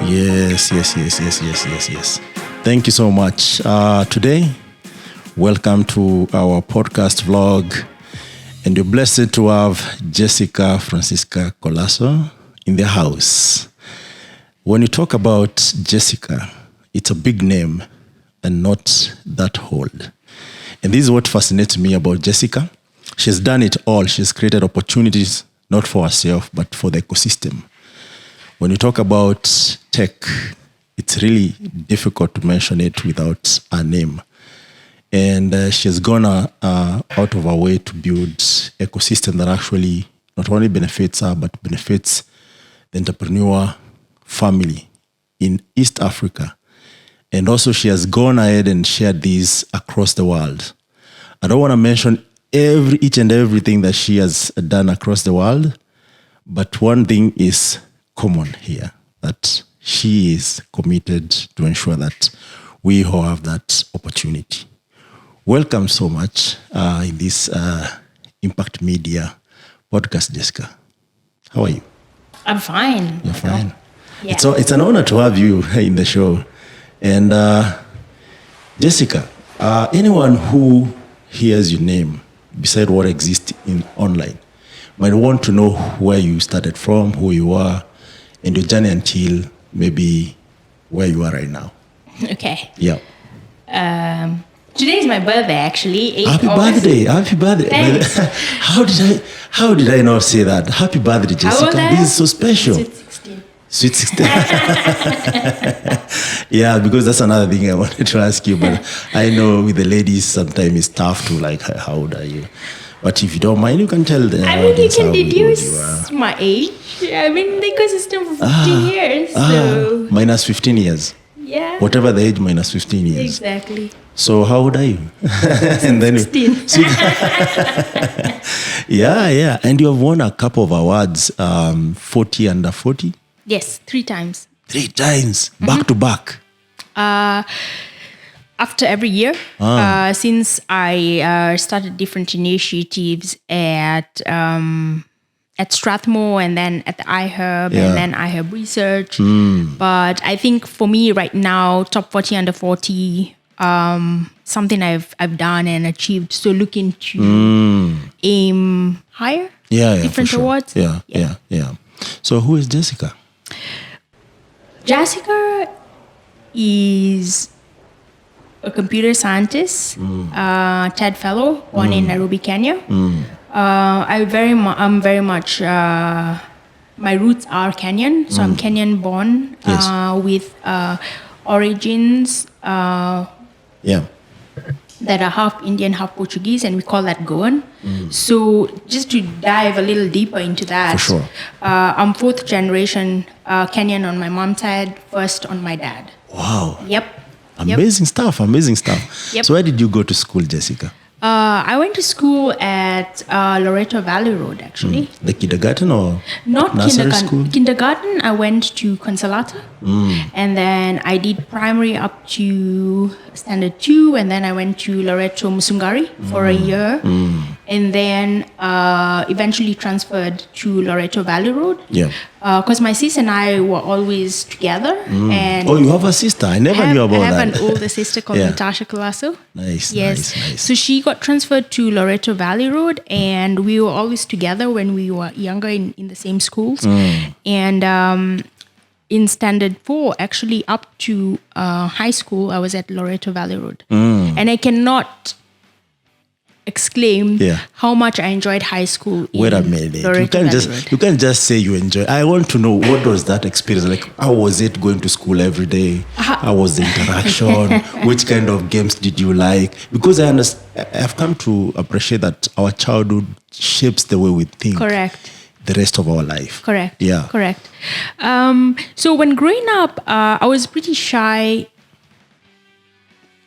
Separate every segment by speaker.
Speaker 1: Yes. Thank you so much. Today, welcome to our podcast vlog. And you're blessed to have Jessica Francisca Colaço in the house. When you talk about Jessica, it's a big name and not that old. And this is what fascinates me about Jessica. She's done it all. She's created opportunities, not for herself, but for the ecosystem. When you talk about tech, it's really difficult to mention it without a name. And she's gone out of her way to build ecosystem that actually not only benefits her, but benefits the entrepreneur family in East Africa. And also she has gone ahead and shared these across the world. I don't want to mention each and everything that she has done across the world, but one thing is common here, that she is committed to ensure that we all have that opportunity. Welcome so much in this Impact Media podcast, Jessica. How are you?
Speaker 2: I'm fine.
Speaker 1: You're fine?
Speaker 2: Yeah.
Speaker 1: It's an honor to have you in the show. And Jessica, anyone who hears your name, beside what exists in online, might want to know where you started from, who you are, and your journey until maybe where you are right now.
Speaker 2: Okay.
Speaker 1: Yeah.
Speaker 2: Today is my birthday, actually.
Speaker 1: Happy birthday!
Speaker 2: Thanks.
Speaker 1: How did I not say that? Happy birthday, Jessica! This is so special. Sweet 16. Yeah, because that's another thing I wanted to ask you. But I know with the ladies, sometimes it's tough to like, how old are you? But if you don't mind, you can tell them.
Speaker 2: I mean, you can deduce my age. I mean, the ecosystem for 15 years. So.
Speaker 1: Minus 15 years.
Speaker 2: Yeah.
Speaker 1: Whatever the age, minus 15 years.
Speaker 2: Exactly.
Speaker 1: So how old are you? And then
Speaker 2: 16.
Speaker 1: Yeah. And you have won a couple of awards, 40 under 40?
Speaker 2: Yes, 3 times.
Speaker 1: 3 times, back to back.
Speaker 2: After every year, since I started different initiatives at Strathmore and then at the iHub and then iHub Research. But I think for me right now, top 40 under 40, something I've done and achieved. So looking to aim higher. Different awards.
Speaker 1: Yeah. So who is Jessica?
Speaker 2: Jessica is a computer scientist, TED fellow, born in Nairobi, Kenya. I'm very much. My roots are Kenyan, so I'm Kenyan born with origins that are half Indian, half Portuguese, and we call that Goan. So just to dive a little deeper into that,
Speaker 1: for sure.
Speaker 2: I'm 4th generation Kenyan on my mom's side, 1st on my dad.
Speaker 1: Wow.
Speaker 2: Yep.
Speaker 1: Amazing stuff.
Speaker 2: Yep.
Speaker 1: So where did you go to school, Jessica?
Speaker 2: I went to school at Loreto Valley Road, actually.
Speaker 1: The kindergarten or
Speaker 2: not
Speaker 1: nursery
Speaker 2: kindergarten?
Speaker 1: School?
Speaker 2: Kindergarten, I went to Consolata. And then I did primary up to standard 2. And then I went to Loreto Musungari for a year. And then eventually transferred to Loreto Valley Road.
Speaker 1: Yeah.
Speaker 2: Because my sis and I were always together. And
Speaker 1: you have a sister? I never knew about that.
Speaker 2: I have an older sister called Natasha Colaço.
Speaker 1: Nice.
Speaker 2: So she got transferred to Loreto Valley Road, and we were always together when we were younger in the same schools. And in standard 4, actually up to high school, I was at Loreto Valley Road. And I cannot exclaim how much I enjoyed high school.
Speaker 1: Wait a minute. You can't just say you enjoy. I want to know, what was that experience like? How was it going to school every day? How was the interaction? Which kind of games did you like? Because I've come to appreciate that our childhood shapes the way we think.
Speaker 2: Correct.
Speaker 1: The rest of our life.
Speaker 2: Correct.
Speaker 1: Yeah.
Speaker 2: Correct. So when growing up, I was a pretty shy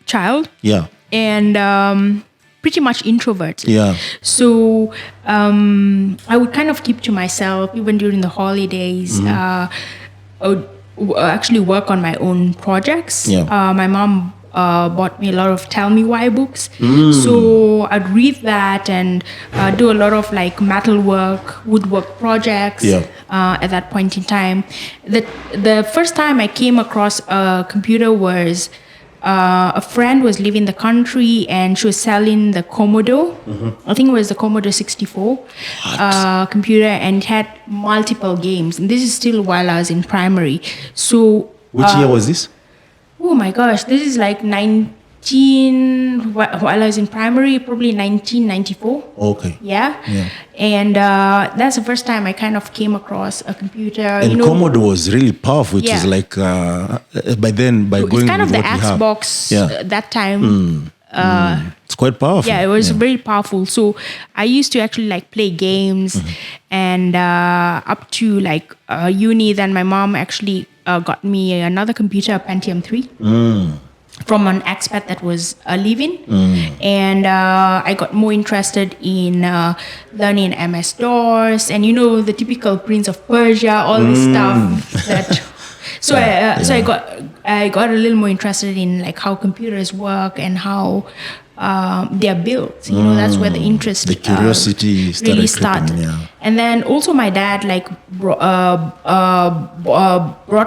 Speaker 2: child.
Speaker 1: Yeah.
Speaker 2: And pretty much introvert.
Speaker 1: Yeah.
Speaker 2: So I would kind of keep to myself even during the holidays. I would actually work on my own projects.
Speaker 1: Yeah.
Speaker 2: My mom bought me a lot of Tell Me Why books. So I'd read that and do a lot of like metal work, woodwork projects at that point in time. The first time I came across a computer was a friend was leaving the country and she was selling the Commodore. I think it was the Commodore 64 computer, and it had multiple games. And this is still while I was in primary. So
Speaker 1: which year was this?
Speaker 2: Oh my gosh, this is like 19, while I was in primary, probably 1994.
Speaker 1: Okay.
Speaker 2: Yeah. And that's the first time I kind of came across a computer.
Speaker 1: And Commodore was really powerful. It was like, by then, by going
Speaker 2: it's kind
Speaker 1: with
Speaker 2: of the
Speaker 1: what we have.
Speaker 2: Xbox that time.
Speaker 1: It's quite powerful.
Speaker 2: Yeah, it was very powerful. So I used to actually like play games and up to like uni. Then my mom actually got me another computer, a Pentium 3. From an expat that was living, and I got more interested in learning MS-DOS and the typical Prince of Persia, all this stuff. That so I got a little more interested in like how computers work and how they're built. That's where the interest,
Speaker 1: the curiosity
Speaker 2: really started. And then also my dad like brought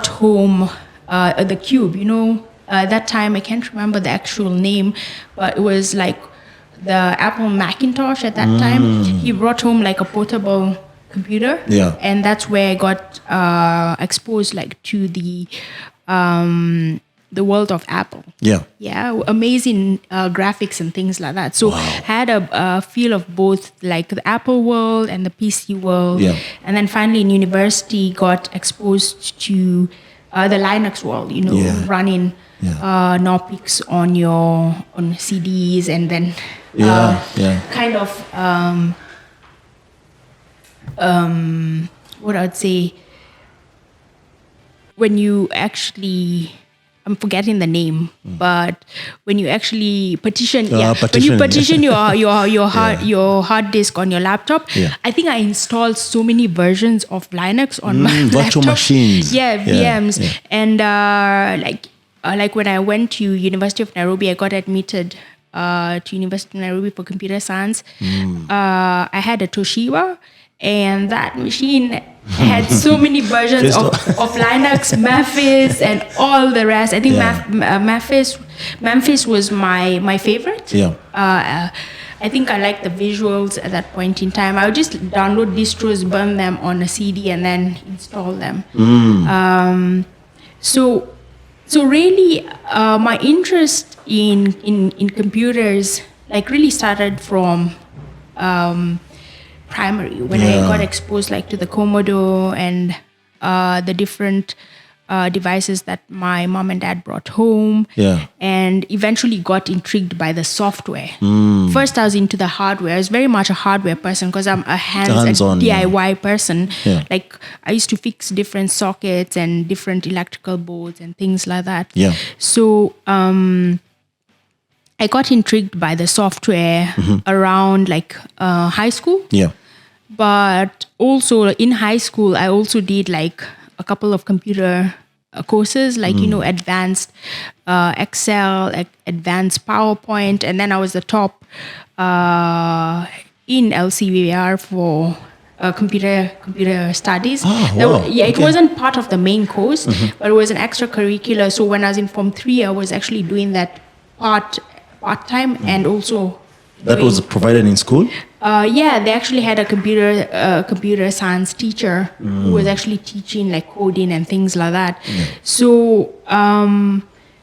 Speaker 2: home the Cube. At that time, I can't remember the actual name, but it was like the Apple Macintosh at that time. He brought home like a portable computer. And that's where I got exposed like to the world of Apple. Amazing graphics and things like that. So I had a feel of both like the Apple world and the PC world. And then finally in university got exposed to the Linux world, running Knoppix on CDs, and then kind of what I would say, when you actually, I'm forgetting the name, but when you actually petition your hard disk on your laptop, I think I installed so many versions of Linux on my
Speaker 1: virtual
Speaker 2: laptop.
Speaker 1: machines.
Speaker 2: VMs. And like when I went to University of Nairobi, I got admitted to University of Nairobi for computer science. I had a Toshiba, and that machine had so many versions of Linux, Memphis, and all the rest. I think Memphis was my favorite. I think I liked the visuals at that point in time. I would just download distros, burn them on a CD, and then install them. So really, my interest in computers like really started from primary, when I got exposed like to the Commodore and the different devices that my mom and dad brought home, and eventually got intrigued by the software. First, I was into the hardware. I was very much a hardware person because I'm a hands-on DIY person. Like I used to fix different sockets and different electrical boards and things like that. So I got intrigued by the software around like high school. But also in high school, I also did like a couple of computer courses, like, advanced Excel, advanced PowerPoint. And then I was the top in LCVR for computer studies. It wasn't part of the main course, but it was an extracurricular. So when I was in Form 3, I was actually doing that part-time and also...
Speaker 1: That was provided in school?
Speaker 2: They actually had a computer science teacher who was actually teaching like coding and things like that. So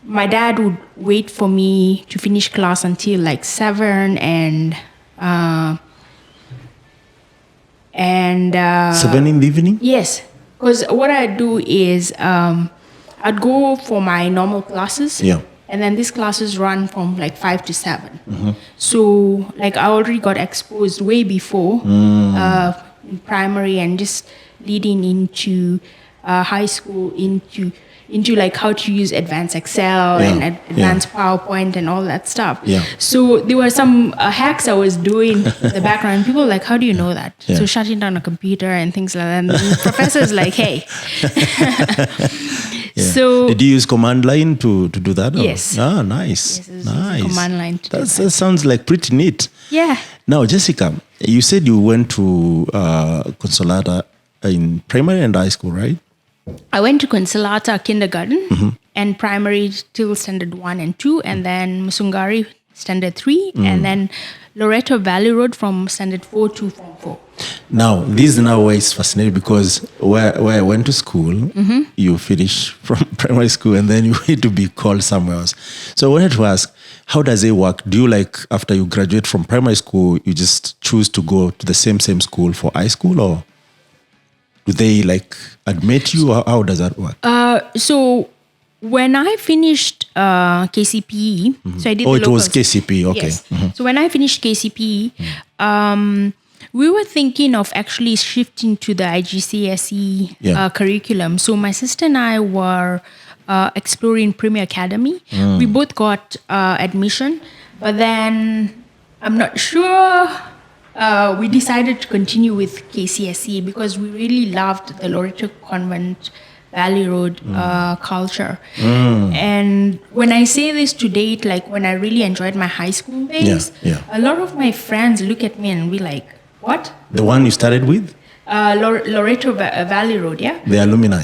Speaker 2: my dad would wait for me to finish class until like 7 and
Speaker 1: 7 in the evening?
Speaker 2: Yes, because what I'd do is I'd go for my normal classes. And then these classes run from like 5 to 7. So like I already got exposed way before in primary and just leading into high school into like how to use advanced Excel and advanced PowerPoint and all that stuff. So there were some hacks I was doing in the background. People were like, how do you know that? So shutting down a computer and things like that. And the professor's like, hey. So
Speaker 1: did you use command line to do that? Or?
Speaker 2: Yes.
Speaker 1: Ah, nice.
Speaker 2: Yes, it was
Speaker 1: nice.
Speaker 2: command line to do
Speaker 1: That sounds like pretty neat.
Speaker 2: Yeah.
Speaker 1: Now, Jessica, you said you went to Consolata in primary and high school, right?
Speaker 2: I went to Consolata kindergarten and primary till standard 1 and 2, and then Musungari standard 3, and then Loreto Valley Road from standard 4 to form 4.
Speaker 1: Now, this now is fascinating because where I went to school, you finish from primary school and then you need to be called somewhere else. So I wanted to ask, how does it work? Do you like, after you graduate from primary school, you just choose to go to the same school for high school, or do they like admit you? How does that work?
Speaker 2: So when I finished KCPE, so I did
Speaker 1: Oh,
Speaker 2: the
Speaker 1: it was
Speaker 2: locals.
Speaker 1: KCPE, okay.
Speaker 2: Yes. So when I finished KCPE, we were thinking of actually shifting to the IGCSE curriculum. So my sister and I were exploring Premier Academy. We both got admission, but then I'm not sure. We decided to continue with KCSE because we really loved the Loreto Convent Valley Road culture. And when I say this to date, like when I really enjoyed my high school days, a lot of my friends look at me and be like, what?
Speaker 1: The one you started with?
Speaker 2: Loreto Valley Road, yeah?
Speaker 1: The alumni?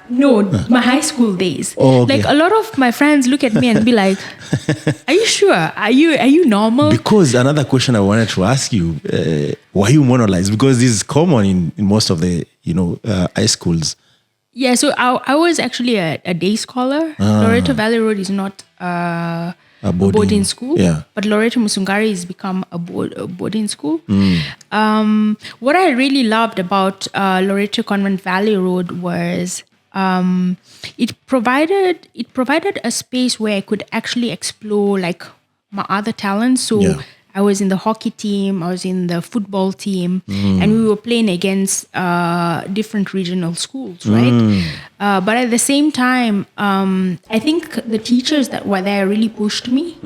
Speaker 2: No, my high school days.
Speaker 1: Oh, okay.
Speaker 2: Like a lot of my friends look at me and be like, are you sure? Are you normal?
Speaker 1: Because another question I wanted to ask you, why you monolized? Because this is common in most of the high schools.
Speaker 2: Yeah, so I was actually a day scholar. Loreto Valley Road is not a boarding school, but Loreto Musungari has become a boarding school. What I really loved about Loreto Convent Valley Road was it provided a space where I could actually explore like my other talents. So I was in the hockey team, I was in the football team, and we were playing against different regional schools, right? But at the same time, I think the teachers that were there really pushed me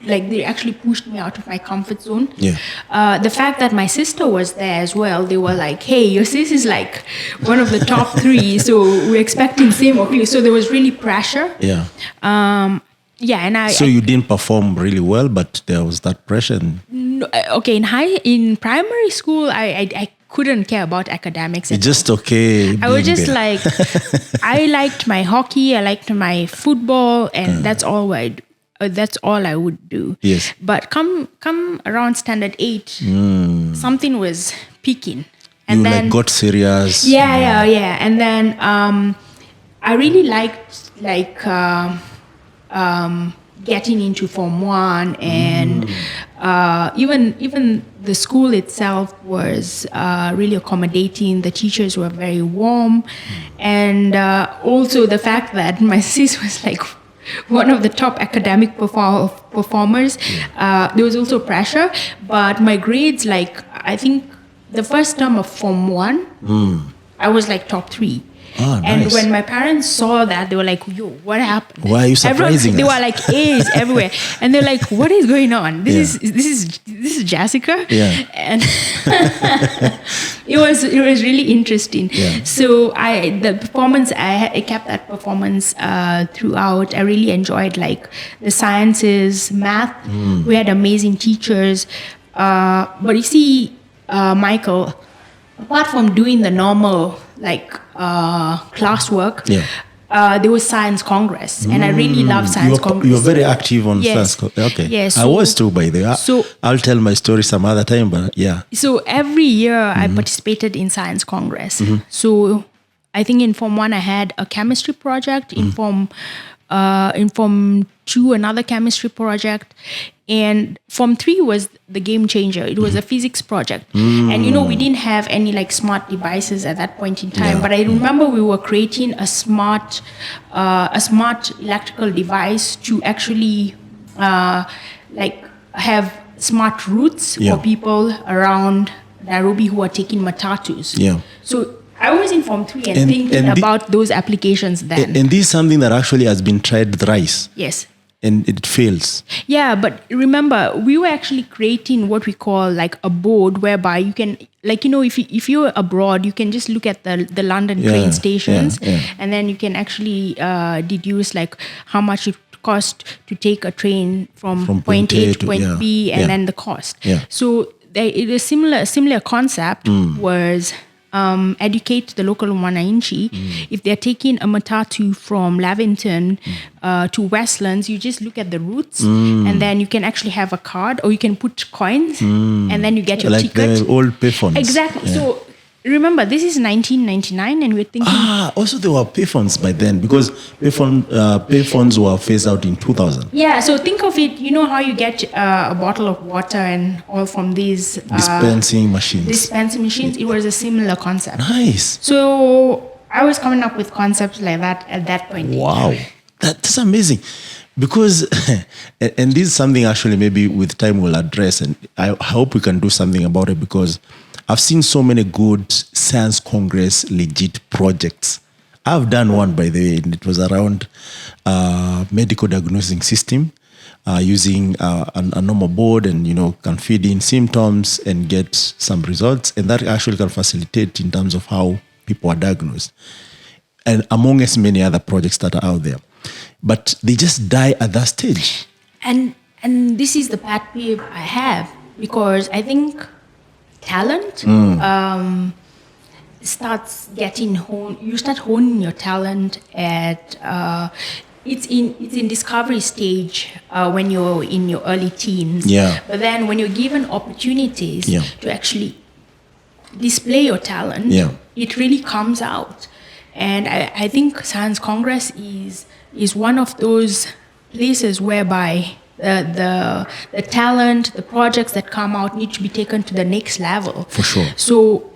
Speaker 2: they actually pushed me out of my comfort zone. The fact that my sister was there as well, they were like, hey, your sis is like one of the top 3, so we're expecting same of you. So there was really pressure. So
Speaker 1: you didn't perform really well, but there was that pressure.
Speaker 2: No, okay, in primary school, I couldn't care about academics.
Speaker 1: It's just okay.
Speaker 2: I was just like, I liked my hockey, I liked my football, and that's all I would do.
Speaker 1: Yes.
Speaker 2: But come around standard 8, something was peaking, and
Speaker 1: you
Speaker 2: then
Speaker 1: got serious.
Speaker 2: Yeah. And then I really liked getting into Form 1, and even the school itself was really accommodating. The teachers were very warm, and also the fact that my sis was like one of the top academic performers. There was also pressure, but my grades, like I think the first term of Form 1, I was like top 3.
Speaker 1: Oh,
Speaker 2: and
Speaker 1: nice.
Speaker 2: when my parents saw that, they were like, yo, what happened?
Speaker 1: Why are you surprising
Speaker 2: They
Speaker 1: us?
Speaker 2: were like A's everywhere. And they're like, what is going on? This is Jessica.
Speaker 1: Yeah.
Speaker 2: And it was really interesting.
Speaker 1: Yeah.
Speaker 2: So the performance, I kept that performance throughout. I really enjoyed like the sciences, math. We had amazing teachers. But you see, Michael, apart from doing the normal classwork, there was Science Congress, and I really love Science Congress.
Speaker 1: You were very active on Science Congress. Okay.
Speaker 2: Yes.
Speaker 1: I was too, by the way.
Speaker 2: So
Speaker 1: I'll tell my story some other time, but yeah.
Speaker 2: So every year I participated in Science Congress. So I think in Form 1 I had a chemistry project, in Form 2 another chemistry project, and Form 3 was the game changer. It was a physics project, and we didn't have any like smart devices at that point in time. But I remember we were creating a smart electrical device to actually have smart routes for people around Nairobi who are taking matatus. So I was in Form 3 and thinking about those applications then.
Speaker 1: And this is something that actually has been tried thrice.
Speaker 2: Yes.
Speaker 1: and it fails.
Speaker 2: Yeah, but remember, we were actually creating what we call like a board whereby you can, like, if you're abroad, you can just look at the London train stations, and then you can actually deduce like how much it cost to take a train from point A to point B, and then the cost.
Speaker 1: Yeah.
Speaker 2: So it is similar concept was educate the local Wananchi. If they're taking a matatu from Lavington to Westlands, you just look at the routes, and then you can actually have a card, or you can put coins, and then you get your ticket.
Speaker 1: Like the old payphones.
Speaker 2: Exactly. Yeah. So remember, this is 1999, and we're thinking.
Speaker 1: Also there were payphones by then, because payphones were phased out in 2000.
Speaker 2: Yeah. So think of it. You know how you get a bottle of water and all from these
Speaker 1: dispensing machines.
Speaker 2: It was a similar concept.
Speaker 1: Nice.
Speaker 2: So I was coming up with concepts like that at that point.
Speaker 1: Wow, that's amazing. Because, and this is something actually maybe with time we'll address, and I hope we can do something about it, because I've seen so many good Science Congress legit projects. I've done one, by the way, and it was around medical diagnosing system, using a normal board, and can feed in symptoms and get some results, and that actually can facilitate in terms of how people are diagnosed, and among as many other projects that are out there. But they just die at that stage.
Speaker 2: And this is the pet peeve I have, because I think talent starts getting honed. You start honing your talent at it's in discovery stage when you're in your early teens.
Speaker 1: Yeah.
Speaker 2: But then when you're given opportunities to actually display your talent, it really comes out. And I think Science Congress is one of those places whereby the talent, the projects that come out need to be taken to the next level.
Speaker 1: For sure.
Speaker 2: So,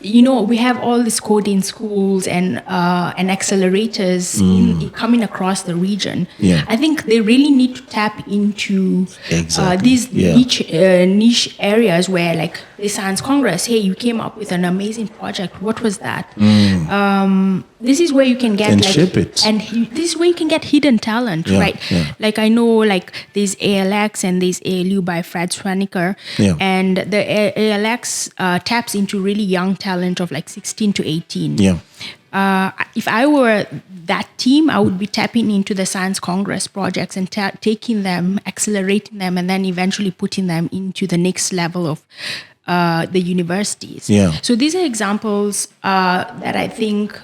Speaker 2: we have all these coding schools and accelerators coming across the region.
Speaker 1: Yeah.
Speaker 2: I think they really need to tap into these niche areas where, like the Science Congress, hey, you came up with an amazing project. What was that? This is where you can get
Speaker 1: shape it.
Speaker 2: And this is where you can get hidden talent, right?
Speaker 1: Yeah.
Speaker 2: Like I know, like there's ALX and there's ALU by Fred Swaniker, and the ALX taps into really young talent of like 16 to 18.
Speaker 1: Yeah.
Speaker 2: If I were that team, I would be tapping into the Science Congress projects and taking them, accelerating them, and then eventually putting them into the next level of the universities.
Speaker 1: Yeah.
Speaker 2: So these are examples that I think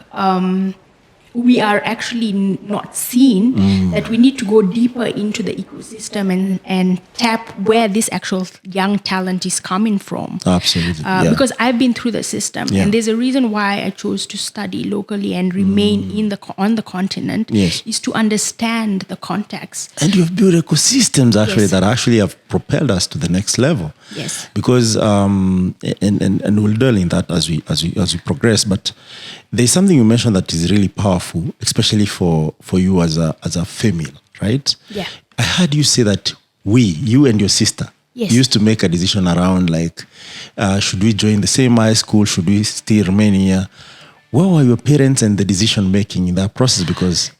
Speaker 2: we are actually not seeing, that we need to go deeper into the ecosystem and tap where this actual young talent is coming from.
Speaker 1: Absolutely.
Speaker 2: Because I've been through the system, and there's a reason why I chose to study locally and remain on the continent, is to understand the context.
Speaker 1: And you've built ecosystems actually that actually have propelled us to the next level.
Speaker 2: Yes.
Speaker 1: Because and we'll delve in that as we progress. But there's something you mentioned that is really powerful, especially for you as a female, right?
Speaker 2: Yeah.
Speaker 1: I heard you say that you and your sister used to make a decision around like, should we join the same high school? Should we still remain here? Where were your parents and the decision making in that process? Because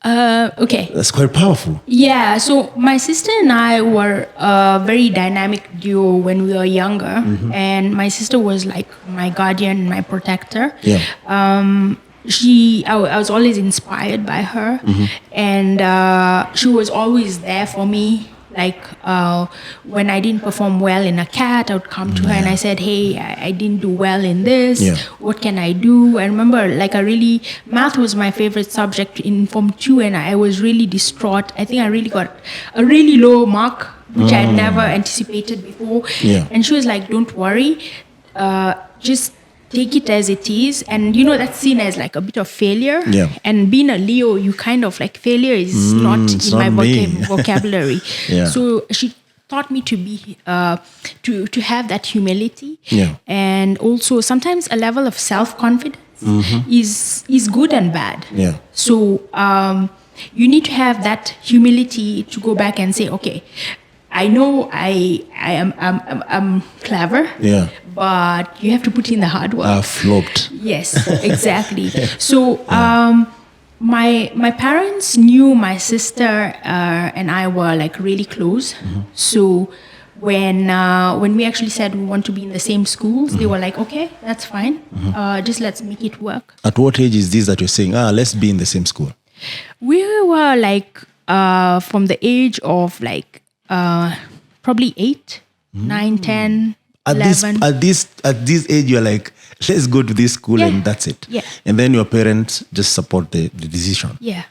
Speaker 2: okay,
Speaker 1: that's quite powerful.
Speaker 2: Yeah, so my sister and I were a very dynamic duo when we were younger, and my sister was like my guardian, my protector.
Speaker 1: Yeah.
Speaker 2: I was always inspired by her, and she was always there for me. Like when I didn't perform well in a CAT, I would come to her and I said, hey, I didn't do well in this.
Speaker 1: Yeah.
Speaker 2: What can I do? I remember math was my favorite subject in Form 2, and I was really distraught. I think I really got a really low mark, which I had never anticipated before.
Speaker 1: Yeah.
Speaker 2: And she was like, don't worry, just take it as it is. And that's seen as like a bit of failure.
Speaker 1: Yeah.
Speaker 2: And being a Leo, you kind of like, failure is not in my vocabulary.
Speaker 1: Yeah.
Speaker 2: So she taught me to be to have that humility.
Speaker 1: Yeah.
Speaker 2: And also sometimes a level of self-confidence is good and bad.
Speaker 1: Yeah.
Speaker 2: So you need to have that humility to go back and say, okay, I know I'm clever.
Speaker 1: Yeah.
Speaker 2: But you have to put in the hard work.
Speaker 1: Flopped.
Speaker 2: Yes, exactly. So my parents knew my sister and I were like really close. So when we actually said we want to be in the same schools, they were like, okay, that's fine. Just let's make it work.
Speaker 1: At what age is this that you're saying, let's be in the same school?
Speaker 2: We were like from the age of like probably 8, 9, 10,
Speaker 1: At
Speaker 2: 11.
Speaker 1: this age, you're like, let's go to this school and that's it.
Speaker 2: Yeah.
Speaker 1: And then your parents just support the decision.
Speaker 2: Yeah.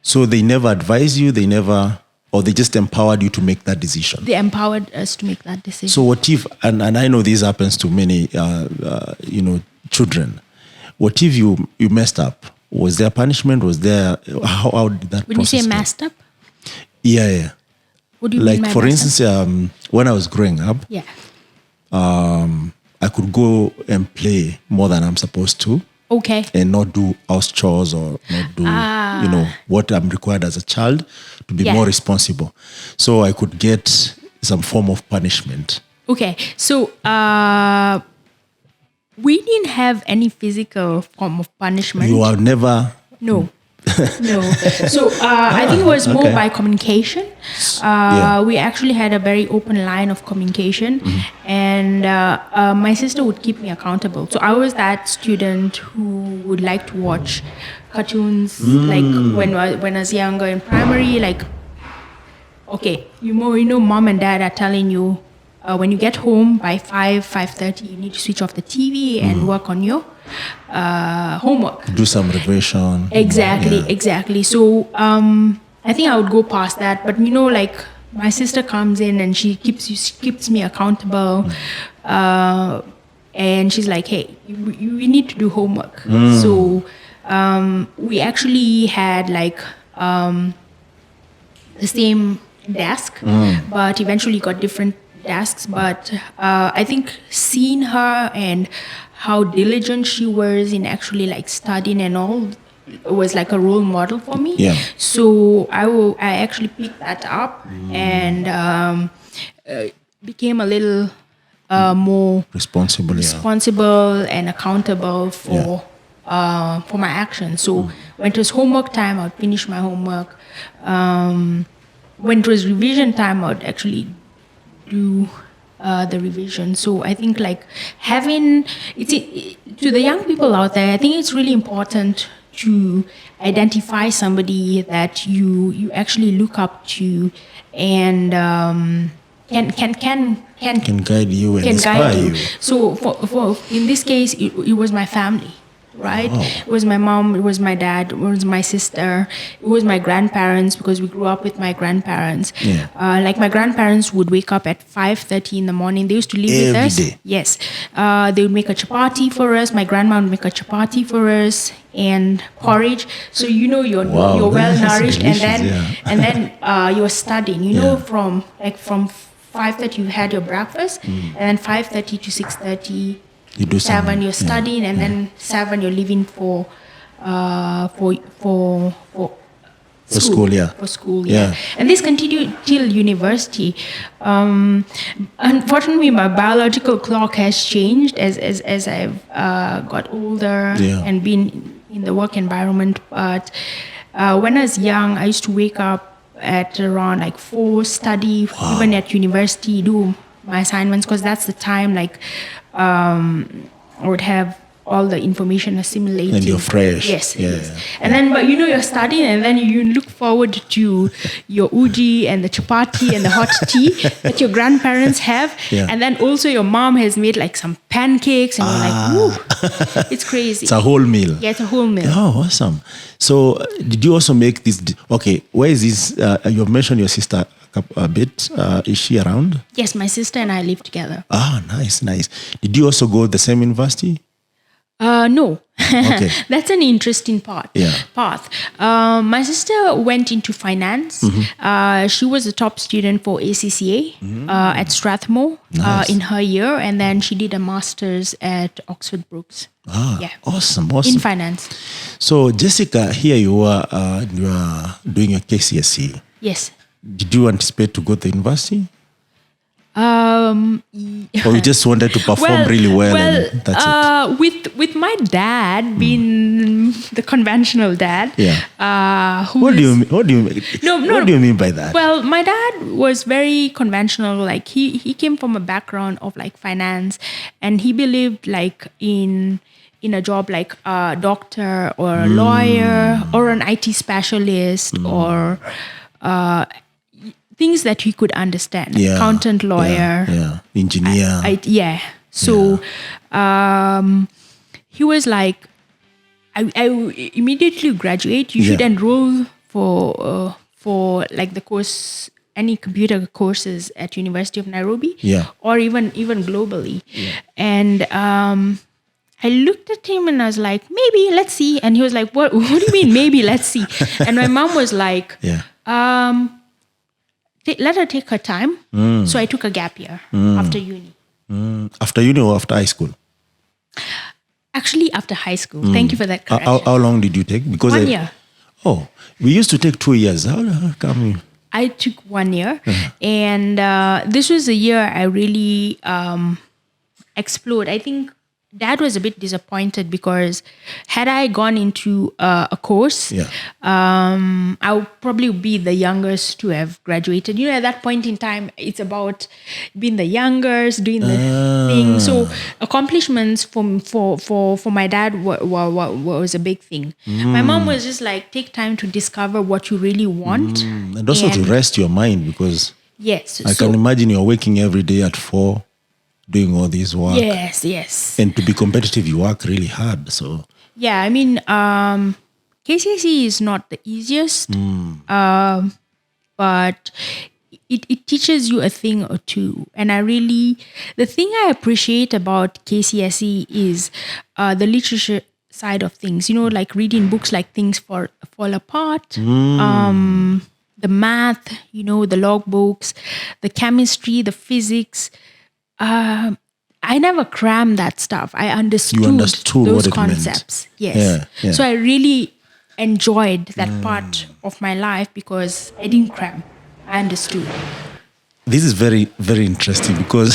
Speaker 1: So they never advise you, or they just empowered you to make that decision.
Speaker 2: They empowered us to make that decision.
Speaker 1: So what if, and I know this happens to many, children. What if you messed up? Was there punishment? Was there, how did that
Speaker 2: When you
Speaker 1: process
Speaker 2: say
Speaker 1: go?
Speaker 2: messed up,
Speaker 1: Yeah.
Speaker 2: what do you mean
Speaker 1: Like
Speaker 2: by
Speaker 1: for
Speaker 2: messed up?
Speaker 1: instance, when I was growing up,
Speaker 2: Yeah.
Speaker 1: I could go and play more than I'm supposed to.
Speaker 2: Okay.
Speaker 1: And not do house chores or not do, what I'm required as a child to be more responsible. So I could get some form of punishment.
Speaker 2: Okay. So we didn't have any physical form of punishment.
Speaker 1: You are never...
Speaker 2: No. No. So I think it was more by communication. We actually had a very open line of communication, and my sister would keep me accountable. So I was that student who would like to watch cartoons, like when I was younger in primary. Like, okay, mom and dad are telling you when you get home by 5:30, you need to switch off the TV and work on your homework.
Speaker 1: Do some revision.
Speaker 2: Exactly. So I think I would go past that, but like my sister comes in and she keeps me accountable, and she's like, hey, you need to do homework. So we actually had like the same desk, but eventually got different desks. But I think seeing her and how diligent she was in actually like studying and all was like a role model for me.
Speaker 1: Yeah.
Speaker 2: So I actually picked that up and became a little more responsible and accountable for my actions. So when it was homework time, I'd finish my homework. When it was revision time, I'd actually do the revision. So I think like having to the young people out there, I think it's really important to identify somebody that you actually look up to and can
Speaker 1: guide you and inspire you.
Speaker 2: So for in this case, it was my family. Right?
Speaker 1: Wow.
Speaker 2: It was my mom, it was my dad, it was my sister, it was my grandparents, because we grew up with my grandparents.
Speaker 1: Yeah.
Speaker 2: Like my grandparents would wake up at 5:30 in the morning. They used to live with us.
Speaker 1: Every day.
Speaker 2: Yes. They would make a chapati for us. My grandma would make a chapati for us and porridge. So you're well nourished, and then you're studying. From 5:30 you had your breakfast, and then 5:30 to 6:30.
Speaker 1: You do
Speaker 2: 7 you're studying, and then 7 you're leaving for
Speaker 1: school.
Speaker 2: For school, yeah. And this continued till university. Unfortunately, my biological clock has changed as I've got older and been in the work environment. But when I was young, I used to wake up at around like 4, study, even at university, do my assignments, because that's the time like I would have all the information assimilated.
Speaker 1: And you're fresh.
Speaker 2: Yes. And then, but you're studying, and then you look forward to your uji and the chapati and the hot tea that your grandparents have.
Speaker 1: Yeah.
Speaker 2: And then also your mom has made like some pancakes, and you're like, woo, it's crazy.
Speaker 1: It's a whole meal.
Speaker 2: Yeah, it's a whole meal.
Speaker 1: Oh, awesome. So did you also make this? Okay, where is this? You've mentioned your sister a bit. Is she around?
Speaker 2: Yes, my sister and I live together.
Speaker 1: Ah, nice. Did you also go to the same university?
Speaker 2: No.
Speaker 1: Okay.
Speaker 2: That's an interesting path. My sister went into finance. She was a top student for ACCA at Strathmore in her year, and then she did a master's at Oxford Brookes.
Speaker 1: Awesome.
Speaker 2: In finance.
Speaker 1: So Jessica, here you are doing your KCSE.
Speaker 2: Yes.
Speaker 1: Did you anticipate to go to the university? Or you just wanted to perform really well and that's it?
Speaker 2: With my dad being the conventional dad.
Speaker 1: What do you mean? What do you mean by that?
Speaker 2: Well, my dad was very conventional. Like he came from a background of like finance, and he believed like in a job like a doctor or a lawyer or an IT specialist or things that he could understand, accountant, lawyer,
Speaker 1: engineer.
Speaker 2: So he was like, I immediately graduate. You should enroll for like the course, any computer courses at University of Nairobi, or even globally. And I looked at him and I was like, maybe, let's see. And he was like, what do you mean, maybe, let's see? And my mom was like, let her take her time. So I took a gap year after uni.
Speaker 1: After uni or after high school?
Speaker 2: Actually, after high school. Thank you for that correction.
Speaker 1: How long did you take? Because
Speaker 2: 1 year.
Speaker 1: Oh, we used to take 2 years. How come you?
Speaker 2: I took 1 year. And this was a year I really explored. I think Dad was a bit disappointed because had I gone into a course, I would probably be the youngest to have graduated. You know, at that point in time, it's about being the youngest, doing the thing. So accomplishments for my dad was a big thing. My mom was just like, take time to discover what you really want.
Speaker 1: And also to rest your mind because I can imagine you're waking every day at 4. Doing all this work.
Speaker 2: Yes.
Speaker 1: And to be competitive, you work really hard. So
Speaker 2: yeah, I mean, KCSE is not the easiest, but it teaches you a thing or two. And the thing I appreciate about KCSE is the literature side of things. You know, like reading books like Things Fall Apart, the math, you know, the logbooks, the chemistry, the physics. I never crammed that stuff. I understood those concepts. Yes.
Speaker 1: Yeah.
Speaker 2: So I really enjoyed that part of my life because I didn't cram. I understood.
Speaker 1: This is very, very interesting because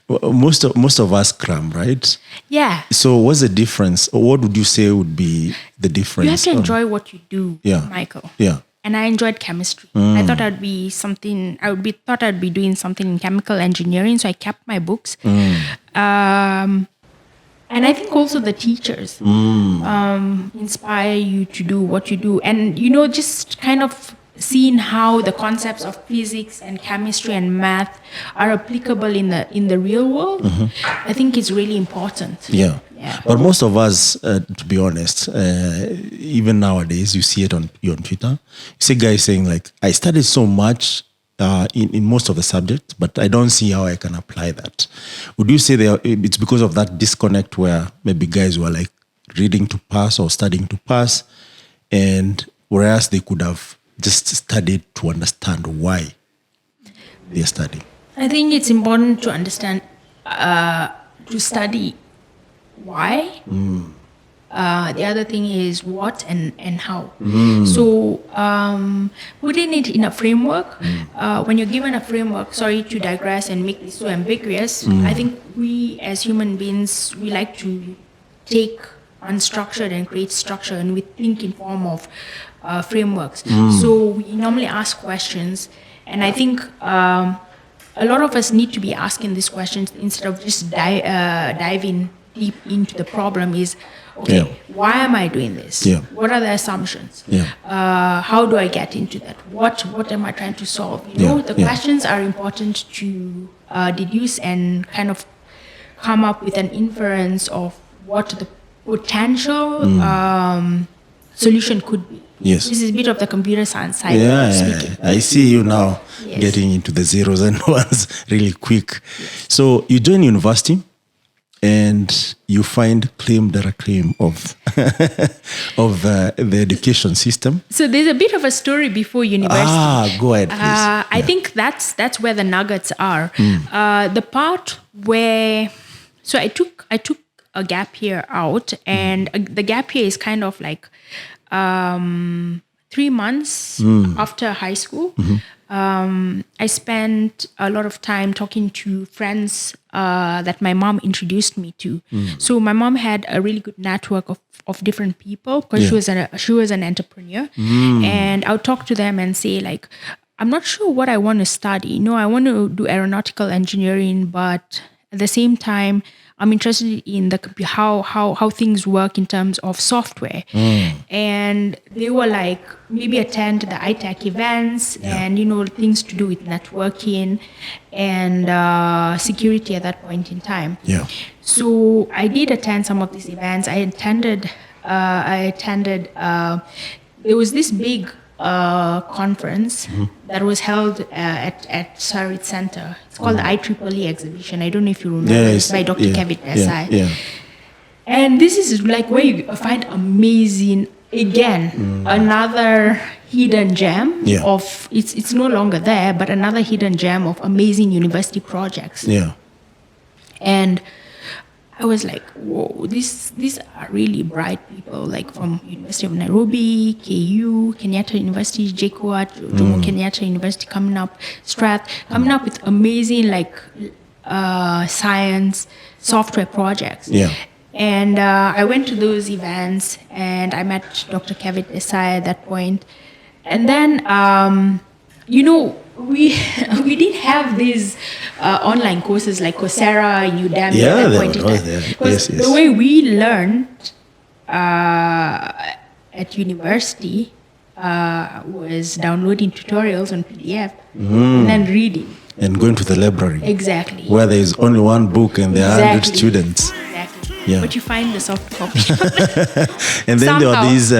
Speaker 1: most of us cram, right?
Speaker 2: Yeah.
Speaker 1: So what's the difference? What would you say would be the difference?
Speaker 2: You have to enjoy what you do, Michael.
Speaker 1: Yeah.
Speaker 2: And I enjoyed chemistry. I thought I'd be doing something in chemical engineering, so I kept my books. And I think also the teachers inspire you to do what you do. And, you know, just kind of seeing how the concepts of physics and chemistry and math are applicable in the real world, I think it's really important.
Speaker 1: Yeah. But most of us, to be honest, even nowadays, you see it on Twitter. You see guys saying like, I studied so much in most of the subjects, but I don't see how I can apply that. Would you say it's because of that disconnect where maybe guys were like reading to pass or studying to pass, and whereas they could have just studied to understand why they're studying?
Speaker 2: I think it's important to understand, to study why. The other thing is what and how. So putting it in a framework, when you're given a framework, sorry to digress and make this so ambiguous, I think we as human beings, we like to take unstructured and create structure, and we think in form of frameworks. So we normally ask questions, and I think a lot of us need to be asking these questions instead of just diving deep into the problem. Is why am I doing this? What are the assumptions? How do I get into that? What am I trying to solve? You know, the questions are important to deduce and kind of come up with an inference of what the potential solution could be. This is a bit of the computer science side speaking.
Speaker 1: I see you now getting into the zeros and ones really quick. So you join university and you find claim de la crème of the education system. So
Speaker 2: there's a bit of a story before university.
Speaker 1: Go ahead, please.
Speaker 2: I think that's where the nuggets are. The part where, so I took a gap year out, and the gap year is kind of like 3 months after high school. I spent a lot of time talking to friends that my mom introduced me to. So my mom had a really good network of different people because she was an entrepreneur. And I would talk to them and say like, I'm not sure what I want to study. No, I want to do aeronautical engineering, but at the same time, I'm interested in the how things work in terms of software. And they were like, maybe attend the iTech events and, things to do with networking and security at that point in time.
Speaker 1: Yeah.
Speaker 2: So I did attend some of these events. I attended, there was this big conference that was held at Sarit Center. It's called the IEEE exhibition. I don't know if you remember. It's by Dr. Kevin Desai.
Speaker 1: Yeah.
Speaker 2: And this is like where you find amazing, again, another hidden gem of, it's no longer there, but another hidden gem of amazing university projects.
Speaker 1: Yeah.
Speaker 2: And I was like, whoa, these are really bright people, like from University of Nairobi, KU, Kenyatta University, JKUAT, Jomo Kenyatta University coming up, Strath, coming up with amazing science, software projects.
Speaker 1: Yeah.
Speaker 2: And I went to those events and I met Dr. Kevin Desai at that point. And then, we didn't have these online courses like Coursera, Udemy at that point in time. Because the way we learned at university was downloading tutorials on PDF and then reading.
Speaker 1: And going to the library.
Speaker 2: Exactly.
Speaker 1: Where there is only one book and there are 100 students.
Speaker 2: Exactly.
Speaker 1: Yeah.
Speaker 2: But you find the soft copy.
Speaker 1: And then there are these